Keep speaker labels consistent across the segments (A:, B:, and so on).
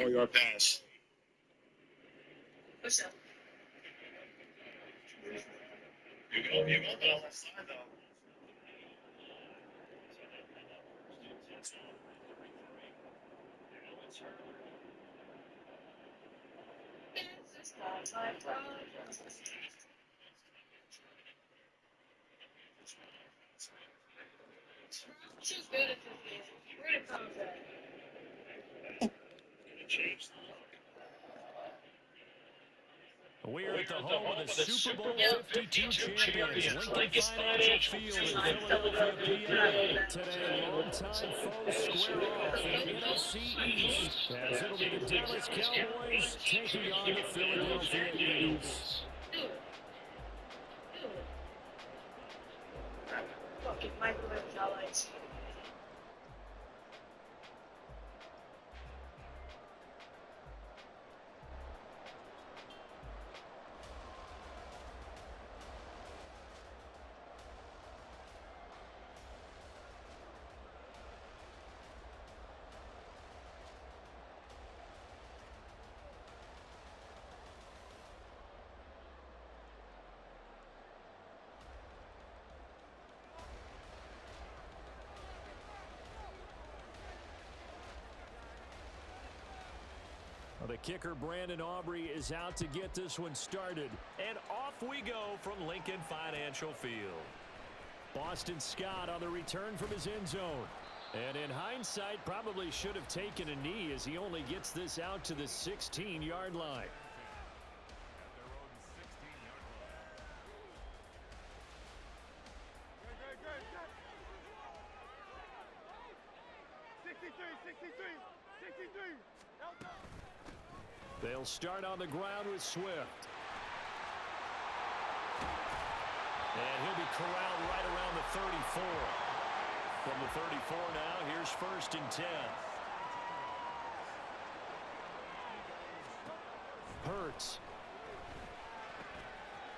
A: 4-yard pass.
B: What's up?
A: You go on that side, though.
B: This is not my problem. She's good at this game. We're gonna come back.
C: We're at the home of the Super Bowl 52 champions, Lincoln Financial Field in Philadelphia, PA. Today, longtime foes square off in the NFC East, as it'll be the Dallas Cowboys taking on the Philadelphia Eagles.
B: Fucking microwave highlights.
C: Well, the kicker, Brandon Aubrey, is out to get this one started. And off we go from Lincoln Financial Field. Boston Scott on the return from his end zone. And in hindsight, probably should have taken a knee as he only gets this out to the 16-yard line. They'll start on the ground with Swift. And he'll be corralled right around the 34. From the 34 now, here's 1st and 10. Hurts.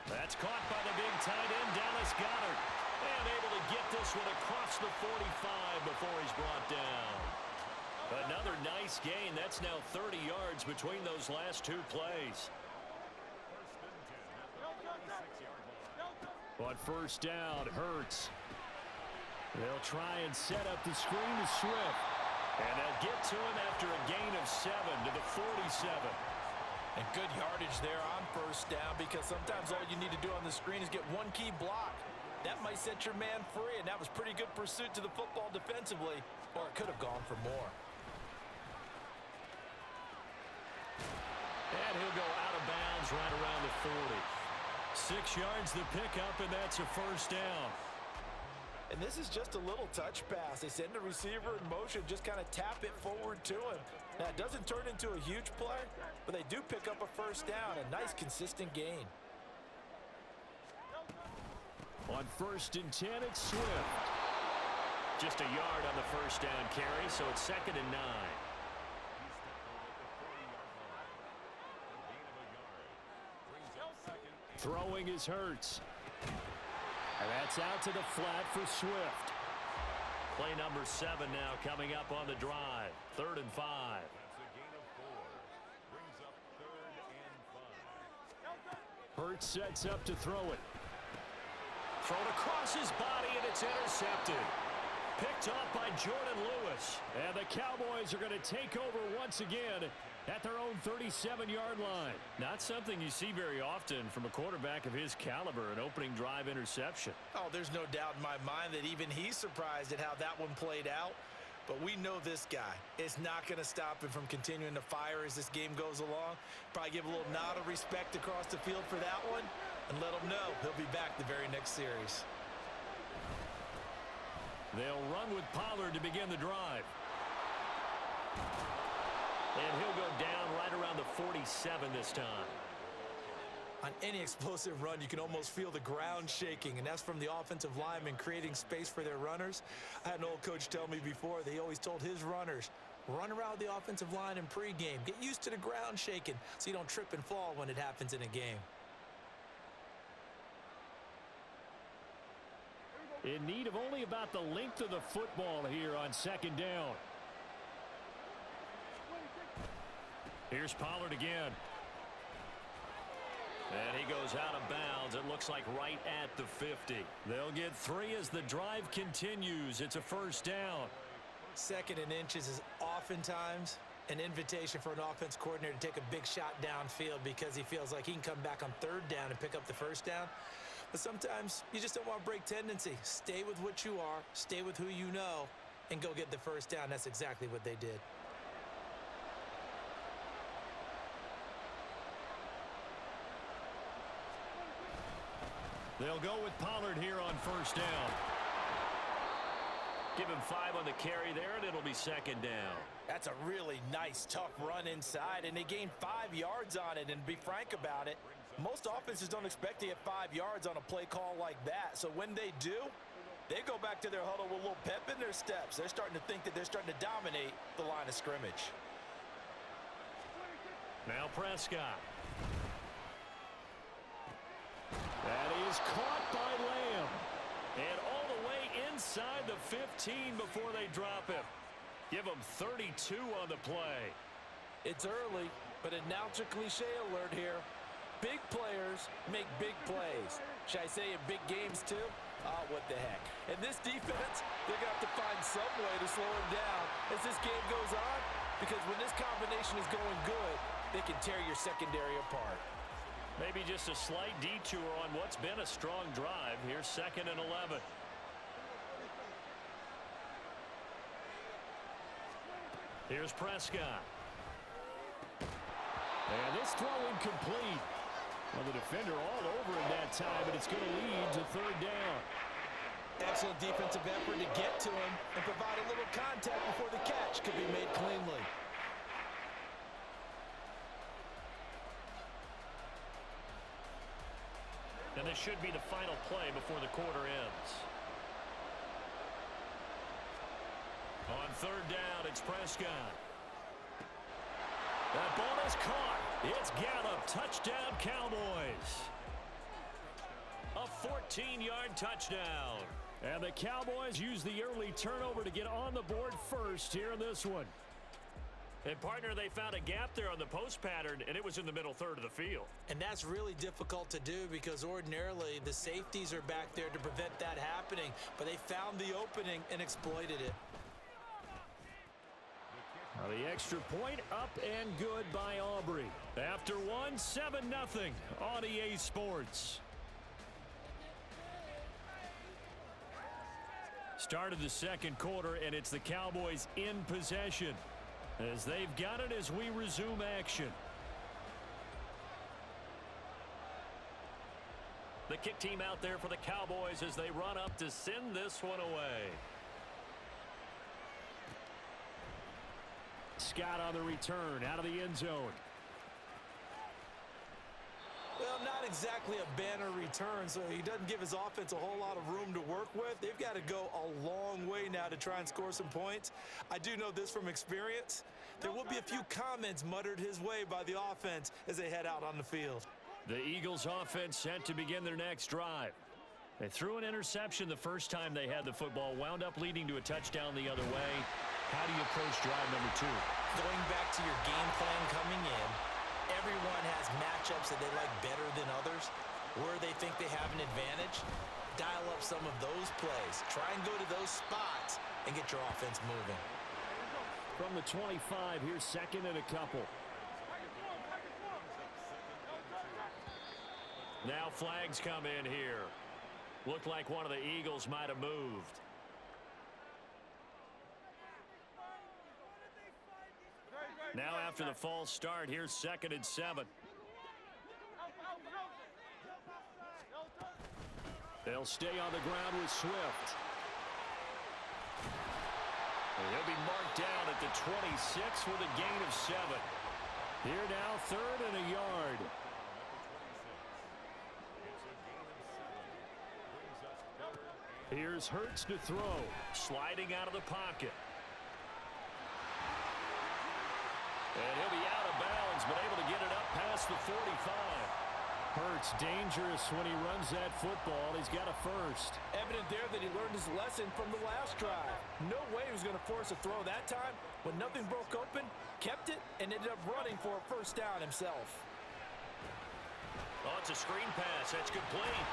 C: That's caught by the big tight end, Dallas Goedert. And able to get this one across the 45 before he's brought down. Another nice gain. That's now 30 yards between those last two plays. But 1st down, Hurts. They'll try and set up the screen to Swift. And they'll get to him after a gain of 7 to the 47.
D: And good yardage there on 1st down, because sometimes all you need to do on the screen is get one key block. That might set your man free, and that was pretty good pursuit to the football defensively, or it could have gone for more.
C: And he'll go out of bounds right around the 40. 6 yards the pickup, and that's a 1st down.
D: And this is just a little touch pass. They send the receiver in motion, just kind of tap it forward to him. Now, it doesn't turn into a huge play, but they do pick up a 1st down, a nice, consistent gain.
C: On 1st and 10, it's Swift. Just a yard on the 1st down carry, so it's 2nd and 9. Throwing is Hurts. And that's out to the flat for Swift. Play number 7 now coming up on the drive. 3rd and 5. Hurts sets up to throw it. Thrown across his body, and it's intercepted. Picked off by Jordan Lewis. And the Cowboys are going to take over once again at their own 37-yard line. Not something you see very often from a quarterback of his caliber, an opening drive interception.
D: Oh, there's no doubt in my mind that even he's surprised at how that one played out. But we know this guy is not going to stop him from continuing to fire as this game goes along. Probably give a little nod of respect across the field for that one and let him know he'll be back the very next series.
C: They'll run with Pollard to begin the drive. And he'll go down right around the 47 this time.
D: On any explosive run, you can almost feel the ground shaking, and that's from the offensive linemen creating space for their runners. I had an old coach tell me before, they always told his runners, run around the offensive line in pregame. Get used to the ground shaking so you don't trip and fall when it happens in a game.
C: In need of only about the length of the football here on 2nd down. Here's Pollard again. And he goes out of bounds. It looks like right at the 50. They'll get 3 as the drive continues. It's a first down.
D: 2nd and inches is oftentimes an invitation for an offense coordinator to take a big shot downfield because he feels like he can come back on 3rd down and pick up the first down. But sometimes you just don't want to break tendency. Stay with what you are, stay with who you know, and go get the first down. That's exactly what they did.
C: They'll go with Pollard here on first down. Give him 5 on the carry there, and it'll be 2nd down.
D: That's a really nice, tough run inside, and they gained 5 yards on it. And to be frank about it, most offenses don't expect to get 5 yards on a play call like that. So when they do, they go back to their huddle with a little pep in their steps. They're starting to think that they're starting to dominate the line of scrimmage.
C: Now Prescott. That is caught by Lamb. And all the way inside the 15 before they drop him. Give him 32 on the play.
D: It's early, but announcer cliche alert here. Big players make big plays. Should I say in big games too? What the heck. And this defense, they're going to have to find some way to slow him down as this game goes on, because when this combination is going good, they can tear your secondary apart.
C: Maybe just a slight detour on what's been a strong drive. Here's 2nd and 11. Here's Prescott. And this throw incomplete. Well, the defender all over him that time, but it's going to lead to 3rd down.
D: Excellent defensive effort to get to him and provide a little contact before the catch could be made cleanly.
C: And this should be the final play before the quarter ends. On 3rd down, it's Prescott. That ball is caught. It's Gallup. Touchdown, Cowboys. A 14-yard touchdown. And the Cowboys use the early turnover to get on the board first here in this one. And, partner, they found a gap there on the post pattern, and it was in the middle 3rd of the field.
D: And that's really difficult to do because ordinarily the safeties are back there to prevent that happening. But they found the opening and exploited it.
C: Now the extra point up and good by Aubrey. After one, 7-0 on EA Sports. Start of the 2nd quarter, and it's the Cowboys in possession as they've got it as we resume action. The kick team out there for the Cowboys as they run up to send this one away. Scott on the return out of the end zone.
D: Well, not exactly a banner return, so he doesn't give his offense a whole lot of room to work with. They've got to go a long way now to try and score some points. I do know this from experience. There will be a few comments muttered his way by the offense as they head out on the field.
C: The Eagles offense set to begin their next drive. They threw an interception the first time they had the football, wound up leading to a touchdown the other way. How do you approach drive number 2?
D: Going back to your game plan coming in, everyone has matchups that they like better than others, where they think they have an advantage. Dial up some of those plays. Try and go to those spots and get your offense moving.
C: From the 25, here's 2nd and a couple. Now flags come in here. Looked like one of the Eagles might have moved. Now after the false start, here's 2nd and 7. They'll stay on the ground with Swift. And he'll be marked down at the 26 with a gain of 7. Here now, 3rd and a yard. Here's Hurts to throw, sliding out of the pocket. And he'll be out of bounds, but able to get it up past the 45. Hurts dangerous when he runs that football. He's got a first.
D: Evident there that he learned his lesson from the last drive. No way he was going to force a throw that time. When nothing broke open, kept it, and ended up running for a first down himself.
C: Oh, it's a screen pass. That's complete.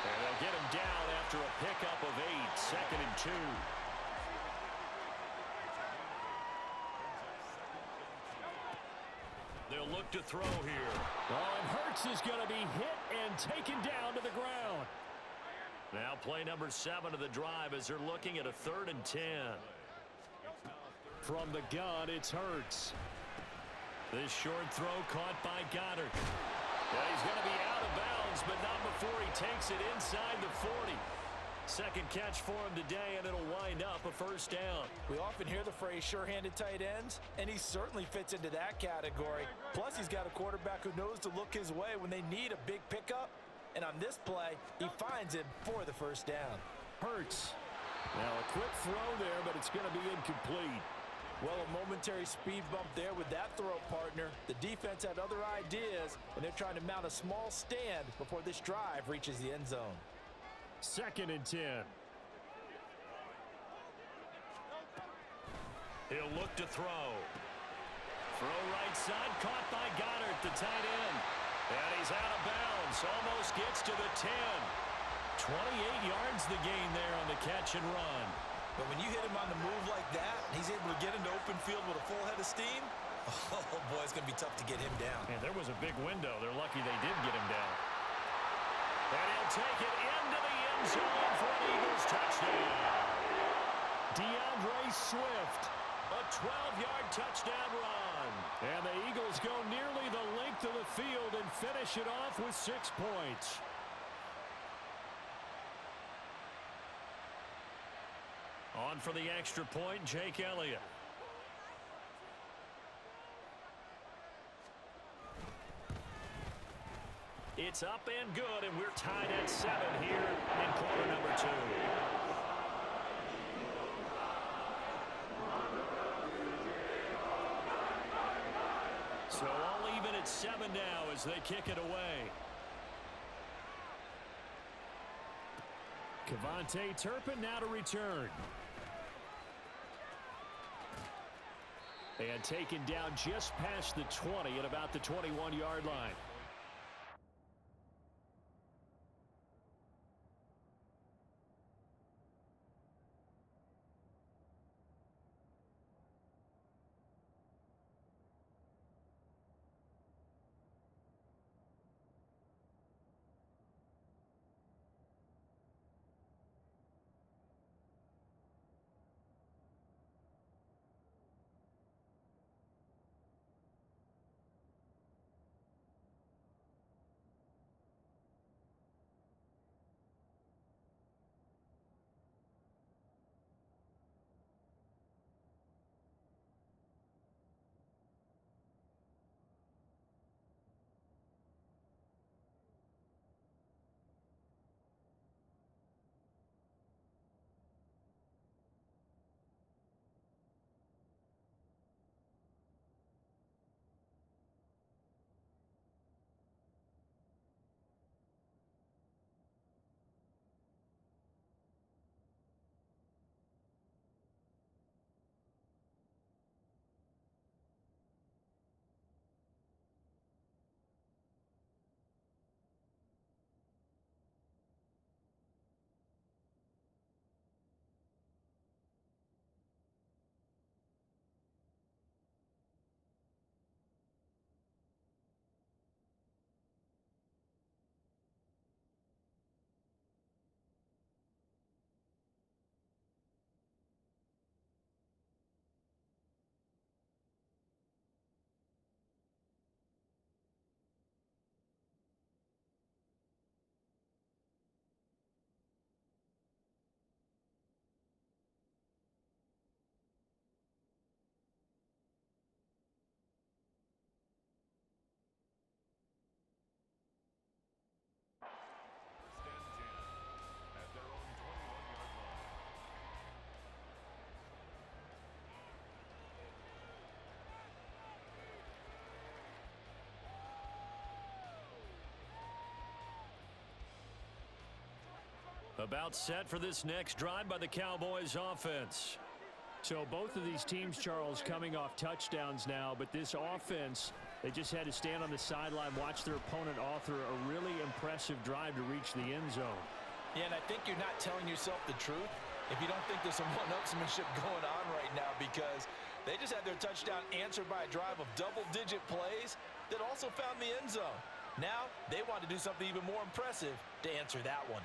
C: And they'll get him down after a pickup of 8. 2nd and 2. They'll look to throw here. Oh, and Hurts is going to be hit and taken down to the ground. Now play number 7 of the drive as they're looking at a 3rd and 10. From the gun, it's Hurts. This short throw caught by Goddard. Yeah, he's going to be out of bounds, but not before he takes it inside the 40. Second catch for him today, and it'll wind up a first down.
D: We often hear the phrase sure-handed tight ends, and he certainly fits into that category. Plus, he's got a quarterback who knows to look his way when they need a big pickup. And on this play, he finds it for the first down.
C: Hurts. Now a quick throw there, but it's going to be incomplete.
D: Well, a momentary speed bump there with that throw, partner. The defense had other ideas, and they're trying to mount a small stand before this drive reaches the end zone.
C: 2nd and 10. He'll look to throw. Throw right side, caught by Goddard, the tight end. And he's out of bounds, almost gets to the 10. 28 yards the gain there on the catch and run.
D: But when you hit him on the move like that, he's able to get into open field with a full head of steam. Oh, boy, it's going to be tough to get him down.
C: And there was a big window. They're lucky they did get him down. And he'll take it into the end zone for an Eagles touchdown. DeAndre Swift, a 12-yard touchdown run. And the Eagles go nearly the length of the field and finish it off with 6 points. On for the extra point, Jake Elliott. It's up and good, and we're tied at 7 here in quarter number 2. So all even at 7 now as they kick it away. Kevontae Turpin now to return. And taken down just past the 20 at about the 21-yard line. About set for this next drive by the Cowboys offense. So both of these teams, Charles, coming off touchdowns now, but this offense, they just had to stand on the sideline, watch their opponent author a really impressive drive to reach the end zone.
D: Yeah, and I think you're not telling yourself the truth if you don't think there's some one-upsmanship going on right now, because they just had their touchdown answered by a drive of double-digit plays that also found the end zone. Now they want to do something even more impressive to answer that one.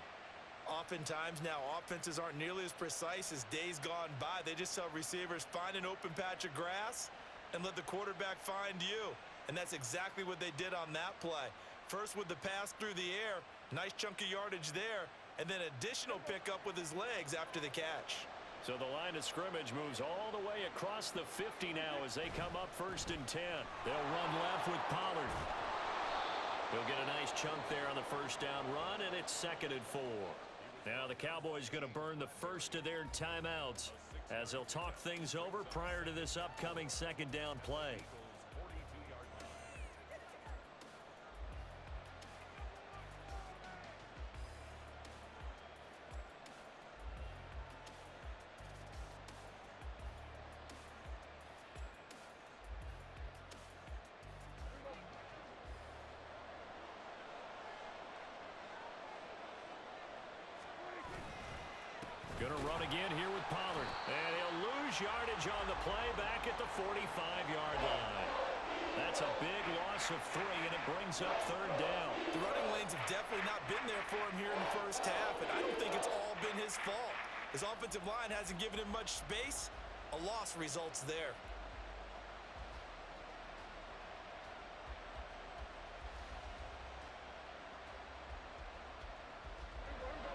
D: Oftentimes now, offenses aren't nearly as precise as days gone by. They just tell receivers, find an open patch of grass and let the quarterback find you. And that's exactly what they did on that play. First with the pass through the air, nice chunk of yardage there, and then additional pickup with his legs after the catch.
C: So the line of scrimmage moves all the way across the 50 now as they come up 1st and 10. They'll run left with Pollard. He'll get a nice chunk there on the first down run, and it's 2nd and 4. Now the Cowboys going to burn the first of their timeouts as they'll talk things over prior to this upcoming 2nd down play. Going to run again here with Pollard. And he'll lose yardage on the play back at the 45-yard line. That's a big loss of 3, and it brings up 3rd down.
D: The running lanes have definitely not been there for him here in the first half, and I don't think it's all been his fault. His offensive line hasn't given him much space. A loss results there.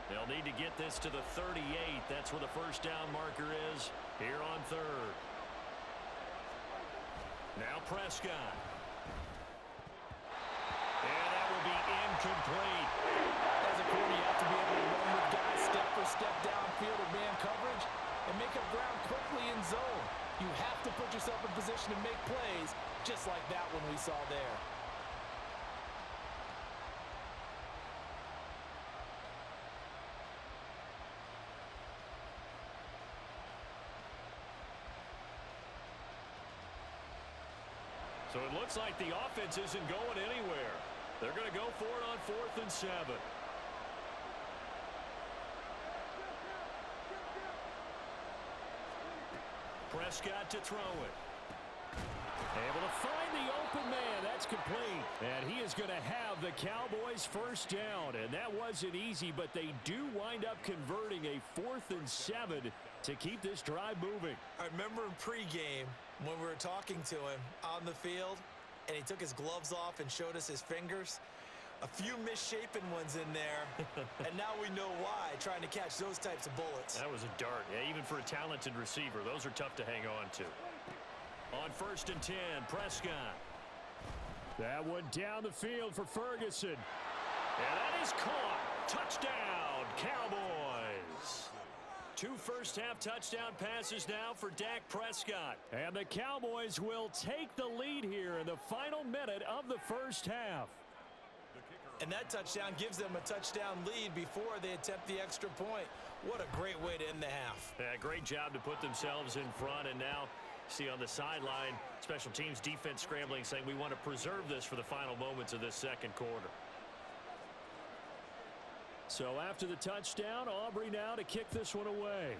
C: They'll need to get this to the 38. That's where the first down marker is here on 3rd. Now Prescott. And that will be incomplete.
D: As a corner, you have to be able to run with guys step for step downfield or man coverage and make up ground quickly in zone. You have to put yourself in position to make plays, just like that one we saw there.
C: So it looks like the offense isn't going anywhere. They're going to go for it on 4th and 7. Prescott to throw it. Able to find the open man. That's complete. And he is going to have the Cowboys first down. And that wasn't easy, but they do wind up converting a 4th and 7 to keep this drive moving.
D: I remember in pregame when we were talking to him on the field, and he took his gloves off and showed us his fingers. A few misshapen ones in there, and now we know why, trying to catch those types of bullets.
C: That was a dart. Yeah, even for a talented receiver, those are tough to hang on to. On 1st and 10, Prescott. That one down the field for Ferguson. And that is caught. Touchdown, Cowboys. 2 first-half touchdown passes now for Dak Prescott. And the Cowboys will take the lead here in the final minute of the first half.
D: And that touchdown gives them a touchdown lead before they attempt the extra point. What a great way to end the half.
C: Yeah, great job to put themselves in front, and now see on the sideline, special teams defense scrambling, saying we want to preserve this for the final moments of this 2nd quarter. So after the touchdown, Aubrey now to kick this one away.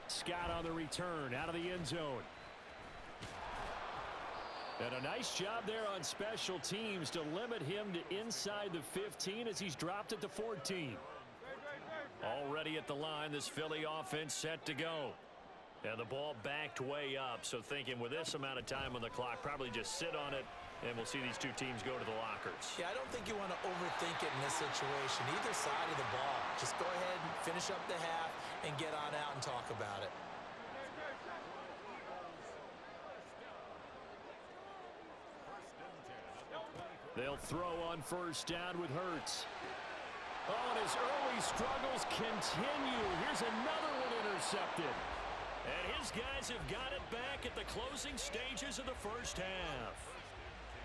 C: Scott on the return out of the end zone. And a nice job there on special teams to limit him to inside the 15 as he's dropped it to 14. Already at the line, this Philly offense set to go. And the ball backed way up, so thinking with this amount of time on the clock, probably just sit on it, and we'll see these 2 teams go to the lockers.
D: Yeah, I don't think you want to overthink it in this situation, either side of the ball. Just go ahead and finish up the half and get on out and talk about it.
C: They'll throw on first down with Hurts. Oh, and his early struggles continue. Here's another one intercepted. And his guys have got it back at the closing stages of the first half.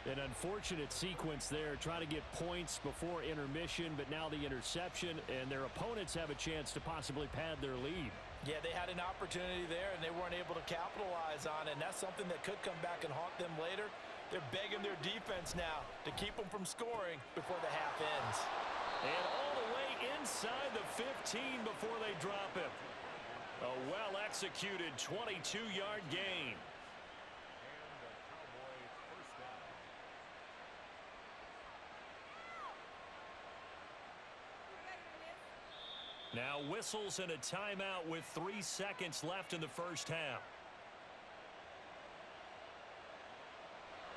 C: An unfortunate sequence there, trying to get points before intermission, but now the interception, and their opponents have a chance to possibly pad their lead.
D: Yeah, they had an opportunity there, and they weren't able to capitalize on it, and that's something that could come back and haunt them later. They're begging their defense now to keep them from scoring before the half ends.
C: And all the way inside the 15 before they drop him. A well-executed 22-yard gain. Now whistles and a timeout with 3 seconds left in the first half.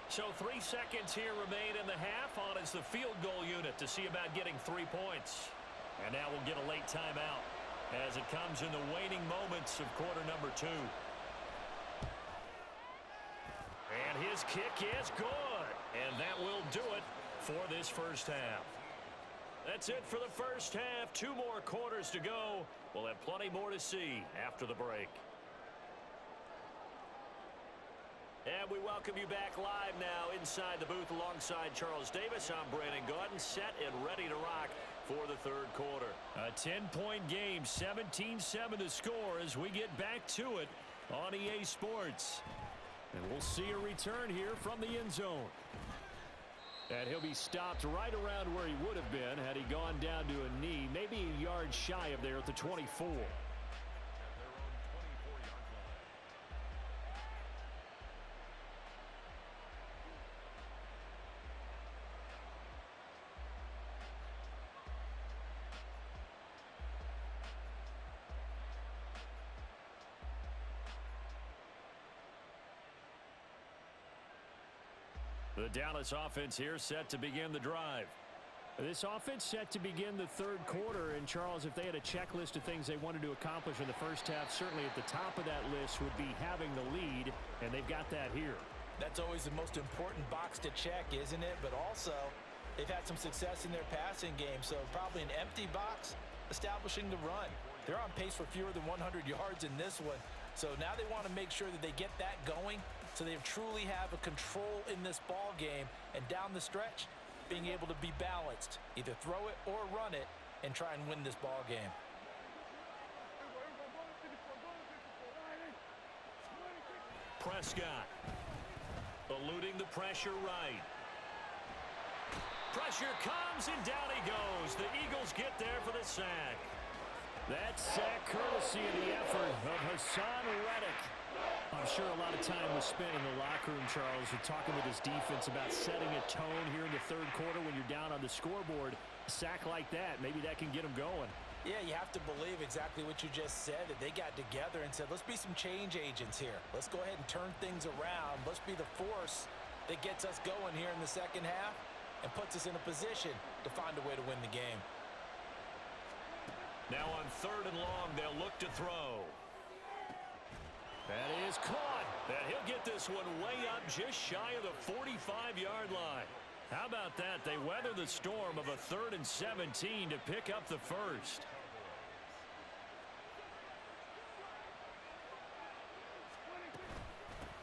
C: So 3 seconds here remain in the half. On is the field goal unit to see about getting 3 points. And now we'll get a late timeout as it comes in the waning moments of quarter number 2. And his kick is good. And that will do it for this first half. That's it for the first half. 2 more quarters to go. We'll have plenty more to see after the break. And we welcome you back live now inside the booth alongside Charles Davis. I'm Brandon Gaudin, set and ready to rock for the third quarter. A 10-point game, 17-7 to score as we get back to it on EA Sports. And we'll see a return here from the end zone. And he'll be stopped right around where he would have been had he gone down to a knee, maybe a yard shy of there at the 24. The Dallas offense here set to begin the drive. This offense set to begin the third quarter. And, Charles, if they had a checklist of things they wanted to accomplish in the first half, certainly at the top of that list would be having the lead, and they've got that here.
D: That's always the most important box to check, isn't it? But also, they've had some success in their passing game, so probably an empty box establishing the run. They're on pace for fewer than 100 yards in this one. So now they want to make sure that they get that going so they truly have a control in this ball game, and down the stretch, being able to be balanced, either throw it or run it, and try and win this ball game.
C: Prescott eluding the pressure right. Pressure comes, and down he goes. The Eagles get there for the sack. That sack courtesy of the effort of Hassan Reddick. I'm sure a lot of time was spent in the locker room, Charles, with talking with his defense about setting a tone here in the third quarter when you're down on the scoreboard. A sack like that, maybe that can get them going.
D: Yeah, you have to believe exactly what you just said, that they got together and said, let's be some change agents here. Let's go ahead and turn things around. Let's be the force that gets us going here in the second half and puts us in a position to find a way to win the game.
C: Now on third and long, they'll look to throw. That is caught. And he'll get this one way up just shy of the 45-yard line. How about that? They weather the storm of a 3rd and 17 to pick up the first.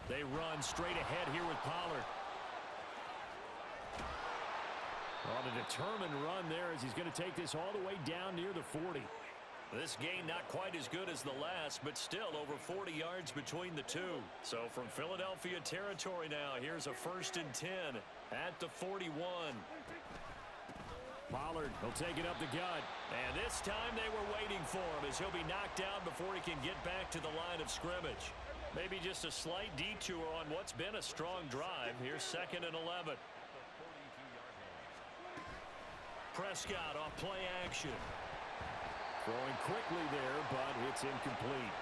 C: They run straight ahead here with Pollard. On a determined run there as he's going to take this all the way down near the 40. This gain not quite as good as the last, but still over 40 yards between the two. So from Philadelphia territory now, here's a 1st and 10 at the 41. Pollard will take it up the gut. And this time they were waiting for him as he'll be knocked down before he can get back to the line of scrimmage. Maybe just a slight detour on what's been a strong drive. Here's 2nd and 11. Prescott off play action. Throwing quickly there, but it's incomplete.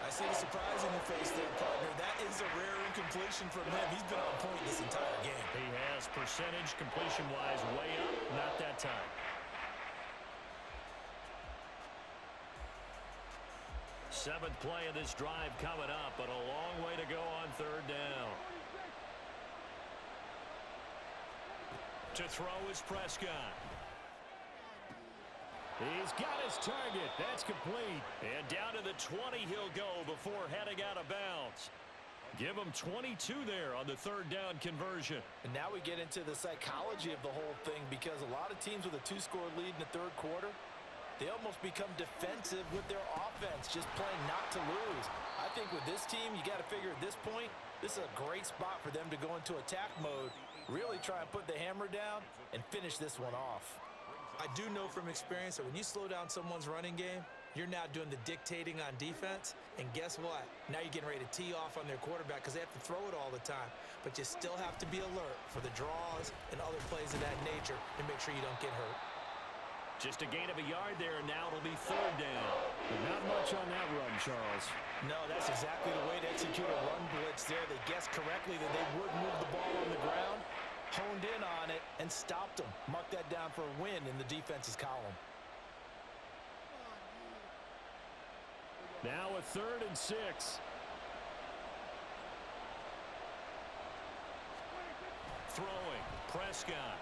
D: I see the surprise in your face there, partner. That is a rare incompletion from him. He's been on point this entire game.
C: He has percentage completion-wise way up. Not that time. Seventh play of this drive coming up, but a long way to go on 3rd down. To throw is Prescott. He's got his target. That's complete. And down to the 20 he'll go before heading out of bounds. Give them 22 there on the third down conversion.
D: And now we get into the psychology of the whole thing, because a lot of teams with a 2-score lead in the third quarter, they almost become defensive with their offense, just playing not to lose. I think with this team, you got to figure at this point, this is a great spot for them to go into attack mode, really try and put the hammer down and finish this one off. I do know from experience that when you slow down someone's running game, you're now doing the dictating on defense, and guess what? Now you're getting ready to tee off on their quarterback because they have to throw it all the time. But you still have to be alert for the draws and other plays of that nature and make sure you don't get hurt.
C: Just a gain of a yard there, and now it'll be third down. But not much on that run, Charles.
D: No, that's exactly the way to execute a run blitz there. They guessed correctly that they would move the ball on the ground, honed in on it, and stopped them. Mark that down for a win in the defense's column.
C: Now a 3rd and 6. Throwing, Prescott.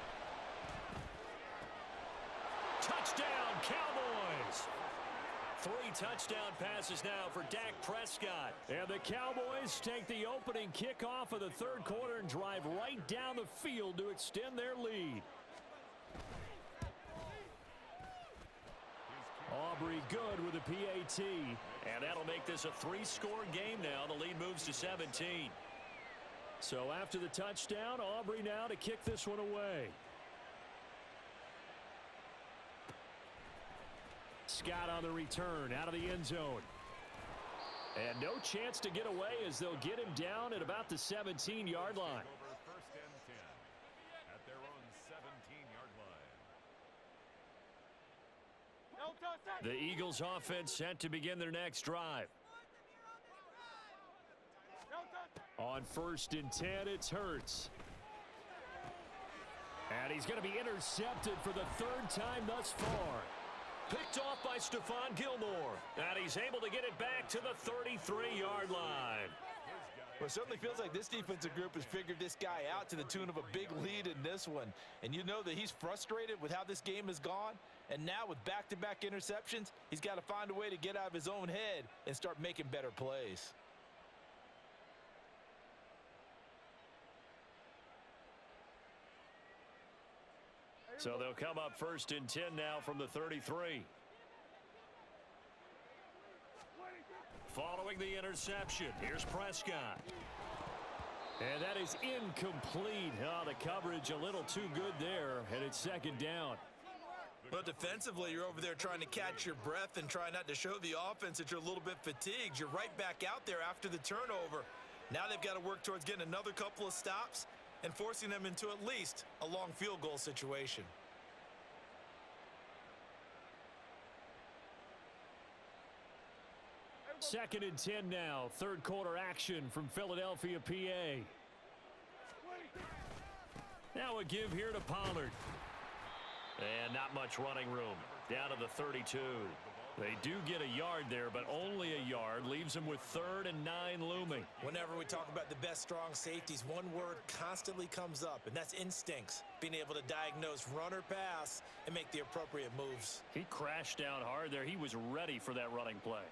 C: Touchdown, Cowboys! 3 touchdown passes now for Dak Prescott. And the Cowboys take the opening kickoff of the third quarter and drive right down the field to extend their lead. Aubrey good with a PAT. And that'll make this a 3-score game now. The lead moves to 17. So after the touchdown, Aubrey now to kick this one away. Scott on the return out of the end zone. And no chance to get away as they'll get him down at about the 17-yard line.
E: First and 10 at their own 17-yard line.
C: The Eagles offense set to begin their next drive. On 1st and 10, it's Hurts. And he's going to be intercepted for the 3rd time thus far. Picked off by Stephon Gilmore. And he's able to get it back to the 33-yard line.
D: Well, it certainly feels like this defensive group has figured this guy out to the tune of a big lead in this one. And you know that he's frustrated with how this game has gone. And now with back-to-back interceptions, he's got to find a way to get out of his own head and start making better plays.
C: So they'll come up 1st and 10 now from the 33. Following the interception, here's Prescott. And that is incomplete. Oh, the coverage a little too good there, and it's 2nd down.
D: But defensively, you're over there trying to catch your breath and try not to show the offense that you're a little bit fatigued. You're right back out there after the turnover. Now they've got to work towards getting another couple of stops and forcing them into at least a long field goal situation.
C: Second and 10 now. Third quarter action from Philadelphia, PA. Now a give here to Pollard. And not much running room. Down to the 32. They do get a yard there, but only a yard. Leaves them with 3rd and 9 looming.
D: Whenever we talk about the best strong safeties, one word constantly comes up, and that's instincts. Being able to diagnose run or pass and make the appropriate moves.
C: He crashed down hard there. He was ready for that running play.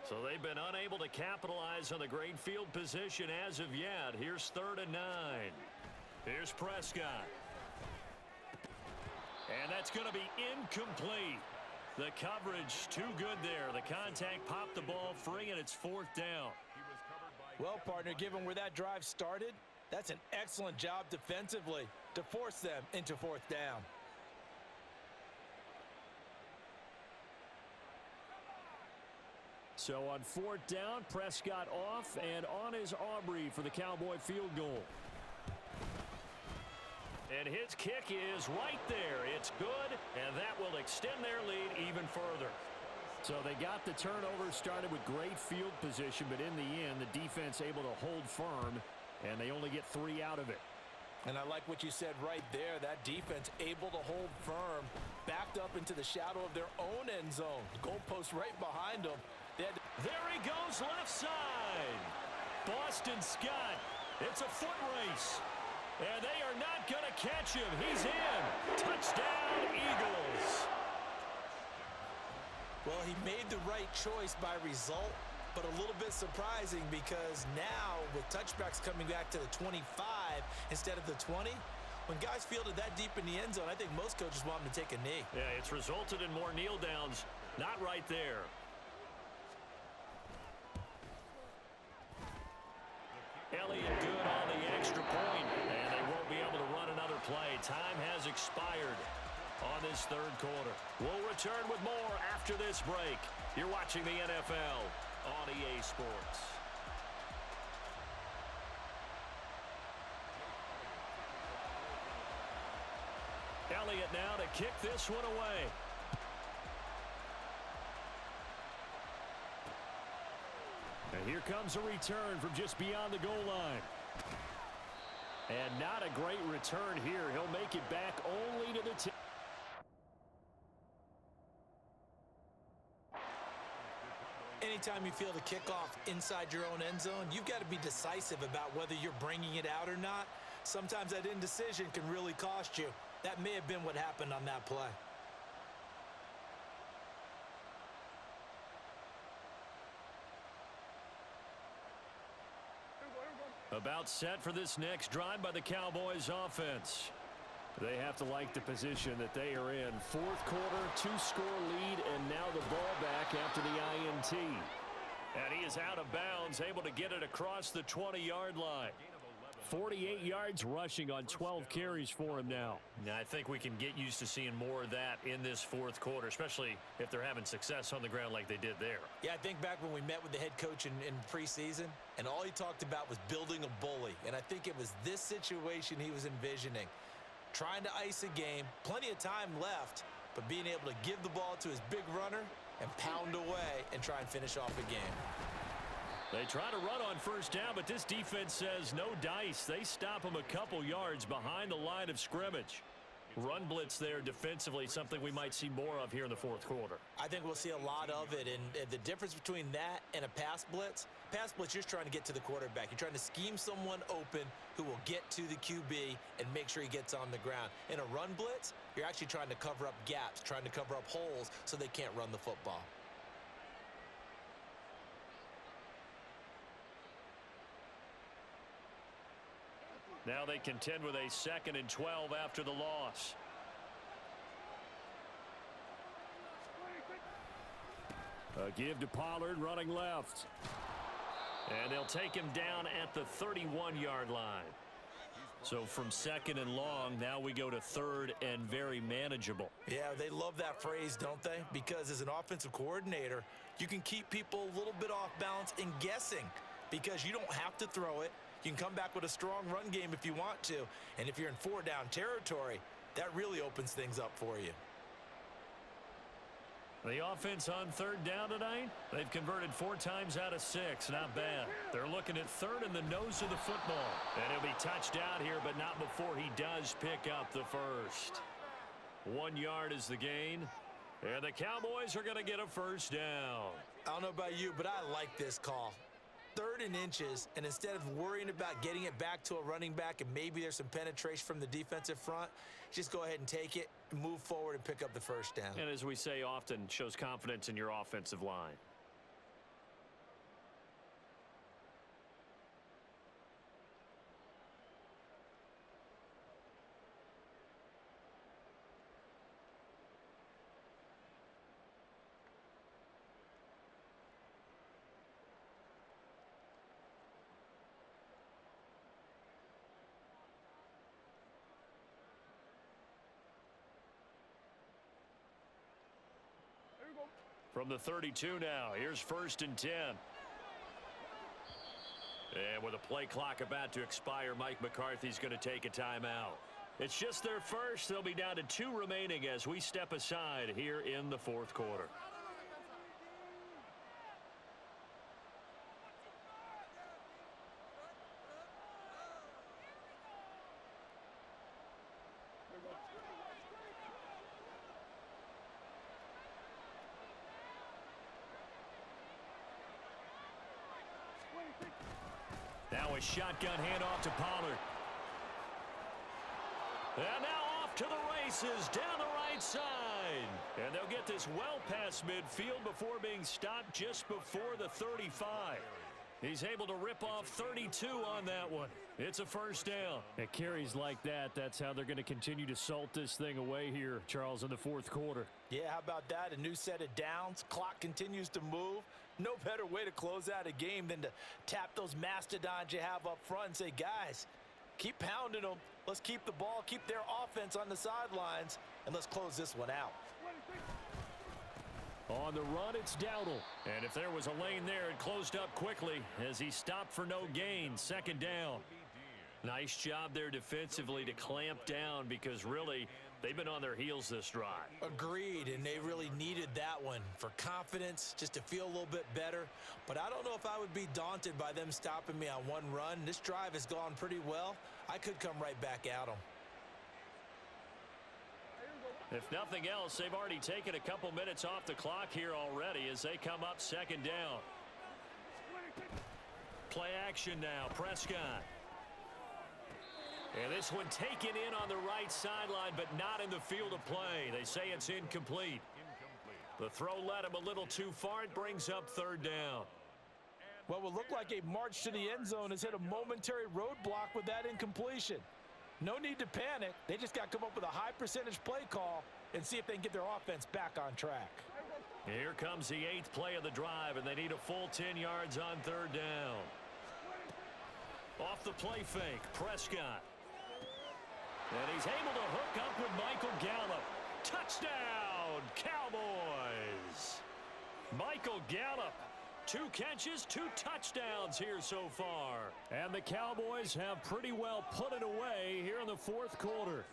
C: So they've been unable to capitalize on the great field position as of yet. Here's 3rd and 9. Here's Prescott. And that's going to be incomplete. The coverage too good there. The contact popped the ball free, and it's 4th down.
D: Well, partner, given where that drive started, that's an excellent job defensively to force them into 4th down.
C: So on 4th down, Prescott off, and on is Aubrey for the Cowboy field goal. And his kick is right there. It's good, and that will extend their lead even further. So they got the turnover, started with great field position, but in the end, the defense able to hold firm, and they only get 3 out of it.
D: And I like what you said right there. That defense able to hold firm, backed up into the shadow of their own end zone. Goalpost right behind them.
C: There he goes left side. Boston Scott. It's a foot race. And they are not going to catch him. He's in. Touchdown, Eagles.
D: Well, he made the right choice by result, but a little bit surprising because now with touchbacks coming back to the 25 instead of the 20, when guys fielded that deep in the end zone, I think most coaches want them to take a knee.
C: Yeah, it's resulted in more kneel downs. Not right there. Elliott good on the extra point, and they won't be able to run another play. Time has expired on this third quarter. We'll return with more after this break. You're watching the NFL on EA Sports. Elliott now to kick this one away. And here comes a return from just beyond the goal line. And not a great return here. He'll make it back only to the 10.
D: Anytime you feel the kickoff inside your own end zone, you've got to be decisive about whether you're bringing it out or not. Sometimes that indecision can really cost you. That may have been what happened on that play.
C: About set for this next drive by the Cowboys offense. They have to like the position that they are in. Fourth quarter, 2-score lead, and now the ball back after the INT. And he is out of bounds, able to get it across the 20-yard line. 48 yards rushing on 12 carries for him now. I think we can get used to seeing more of that in this fourth quarter, especially if they're having success on the ground like they did there.
D: Yeah, I think back when we met with the head coach in preseason, and all he talked about was building a bully. And I think it was this situation he was envisioning. Trying to ice a game, plenty of time left, but being able to give the ball to his big runner and pound away and try and finish off a game.
C: They try to run on first down, but this defense says no dice. They stop them a couple yards behind the line of scrimmage. Run blitz there defensively, something we might see more of here in the fourth quarter.
D: I think we'll see a lot of it, and the difference between that and a pass blitz, you're trying to get to the quarterback. You're trying to scheme someone open who will get to the QB and make sure he gets on the ground. In a run blitz, you're actually trying to cover up gaps, trying to cover up holes so they can't run the football.
C: Now they contend with a 2nd and 12 after the loss. A give to Pollard running left. And they'll take him down at the 31-yard line. So from 2nd and long, now we go to 3rd and very manageable.
D: Yeah, they love that phrase, don't they? Because as an offensive coordinator, you can keep people a little bit off balance and guessing because you don't have to throw it. You can come back with a strong run game if you want to. And if you're in 4-down territory, that really opens things up for you.
C: The offense on 3rd down tonight, they've converted 4 times out of 6. Not bad. They're looking at 3rd in the nose of the football. And he'll be touched out here, but not before he does pick up the first. 1 yard is the gain. And the Cowboys are going to get a first down.
D: I don't know about you, but I like this call. 3rd and inches, and instead of worrying about getting it back to a running back and maybe there's some penetration from the defensive front, just go ahead and take it, move forward, and pick up the first down.
C: And as we say often, shows confidence in your offensive line. From the 32 now, here's 1st and 10. And with a play clock about to expire, Mike McCarthy's going to take a timeout. It's just their first. They'll be down to 2 remaining as we step aside here in the fourth quarter. Now a shotgun handoff to Pollard. And now off to the races down the right side. And they'll get this well past midfield before being stopped just before the 35. He's able to rip off 32 on that one. It's a first down. At carries like that, that's how they're going to continue to salt this thing away here, Charles, in the fourth quarter.
D: Yeah, how about that? A new set of downs. Clock continues to move. No better way to close out a game than to tap those mastodons you have up front and say, guys, keep pounding them. Let's keep the ball, keep their offense on the sidelines, and let's close this one out.
C: On the run, it's Dowdle. And if there was a lane there, it closed up quickly as he stopped for no gain. Second down. Nice job there defensively to clamp down because really they've been on their heels this drive.
D: Agreed, and they really needed that one for confidence, just to feel a little bit better. But I don't know if I would be daunted by them stopping me on one run. This drive has gone pretty well. I could come right back at them.
C: If nothing else, they've already taken a couple minutes off the clock here already as they come up second down. Play action now, Prescott. And this one taken in on the right sideline, but not in the field of play. They say it's incomplete. The throw led him a little too far. It brings up third down.
D: Well, it would look like a march to the end zone has hit a momentary roadblock with that incompletion. No need to panic. They just got to come up with a high percentage play call and see if they can get their offense back on track.
C: Here comes the 8th play of the drive, and they need a full 10 yards on third down. Off the play fake, Prescott. And he's able to hook up with Michael Gallup. Touchdown, Cowboys! Michael Gallup. 2 catches, 2 touchdowns here so far. And the Cowboys have pretty well put it away here in the fourth quarter.